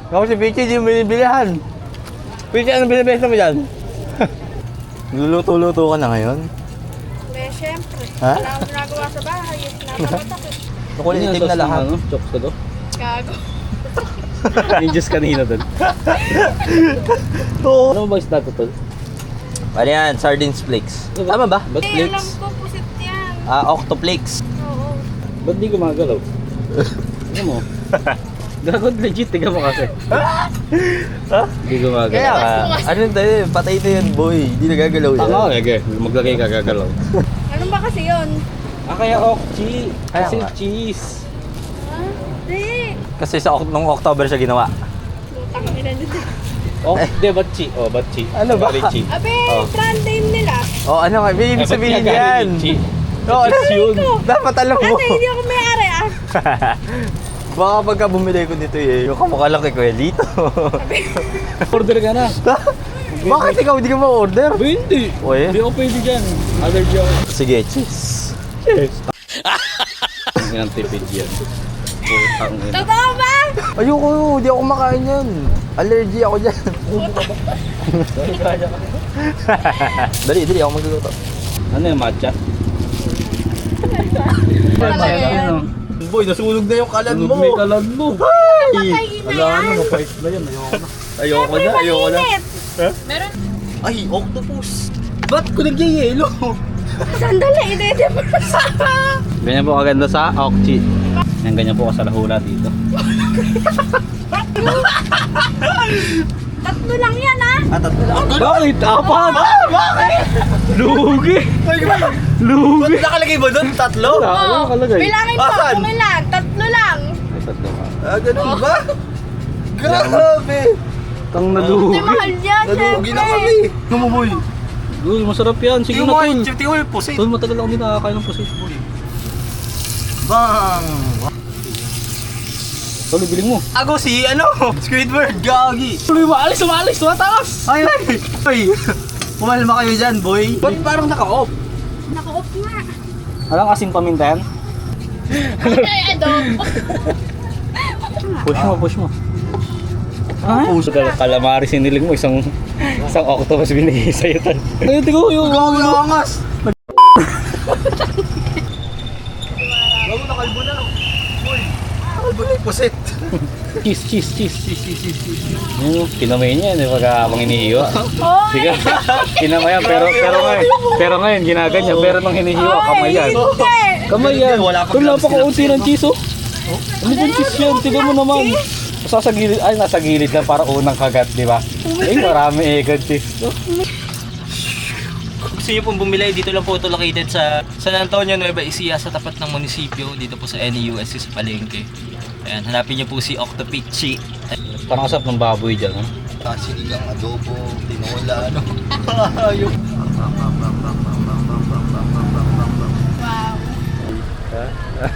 Ako si Pichi, di mo binibilihan. Pichi, anong binibenta mo dyan? Luluto-luto ka na ngayon? Eh, syempre. Ha? Wala akong ginagawa sa bahay. Nakapatak eh. Nakulit itim na lahat. Ano? Chops ka to? Gago. Yung juice kanina doon. Oo. Ano ba isda to, tol? Ano yan? Sardines flakes. Tama ba? Ba't Eh, alam flakes? ko, pusit yan. Octoflakes. Oo. Ba't di gumagalaw? Ano mo? Gago, legit, tiga mo kasi. Ha? Di gumagalaw. Kaya nga. Ano tayo? Patay na yan, boy. Hindi nagagalaw yan. Tama, okay. Maglagay ka, gagalaw. Ano ba kasi yun? Kaya okchi. Kaya Kasi nga. cheese. Ha? Di. Kasi nung October siya ginawa. Lutang nila nito. Oh, di, batchi. Oh, batchi. Ano ba? Varichi. Abe, Oh. brand name nila. Oh, ano nga? Ibig sabihin yan. Oo, ano yun? Dapat alam mo. Ate, hindi ako may-ari ah. Baka pagka bumili ko dito eh, yung kamukha lang kay Kuya Lito. Order ka na. Bakit ikaw hindi ka ma-order? Ba, hindi. Oye? Hindi ako pwede dyan. Allergy ako. Sige, cheese. Cheers. Ang tipid yan. Putang ina. Totoo ba? Ayoko, hindi ako makain yan. Allergy ako dyan. Dali, ako magluluto. Ano yung matcha? Talaga yan. Boy, nasunog na yung kalan mo. May kalan mo. Patay na Wala yan. na, mapait na yan. Ayoko na. Ayoko na. Mainit. Meron. Ay, octopus. Ba't ko nagyayelo? Sandali, ide mo na sa. Ganyan po kaganda sa okchi. Yan, ganyan po kasalahula dito. Tatlo lang yan ah. Tatlo lang. Bakit? Apat! Bakit? Lugi! Ay, ba't Lugi! nakalagay ba doon? Tatlo? Ano nakalagay? Bilangin mo Asan? kung ilan. Tatlo lang. Tatlo ka. Ganun ba? Grabe. Tang Hindi nalugi. mahal yan, Nalugi na syempre. kami. Numuboy. Uy, masarap yan. Sige na, tol. Tingnan mo yung pusit. Tol, matagal ako hindi nakakain ng pusit. Bang! Tol, ibiling mo. Ako si, Squidward, gagi. Tuloy, umalis! Tumatakas! Ay! Pumalma kayo dyan, boy. Ba't parang naka-off? Naka-off nga. Alang asin paminta yan? Ay, adobo. Push mo. Ay, calamari sinilig mo. Isang octopus binigay sa'yo, tol. Ayun, tigo yung Gagi ang angas! Bago nakalbo na, boy. Nakalbo na yung pusit. cheese. Yan, kinamay niya yan pag habang inihiwa. Hoy! Sige, kinamay yan, pero ngayon ginaganyan, pero nung hinihiwa, kamay yan. Hindi. Kamay yan. Wala pang Kung gloves napakaunti ng cheese, oh. Ano bang cheese yan? Tignan mo naman. Nasa gilid, nasa gilid na para unang kagat, di ba? Ay, marami egg cheese. Kung gusto nyo pong bumili, dito lang po ito located sa San Antonio, Nueva Ecija, sa tapat ng munisipyo, dito po sa NEUSC sa Palengke. Ayan, hanapin nyo po si Octopichi. Parang asap ng baboy dyan, oh. Sinigang adobo, tinola, Ayok. Wow.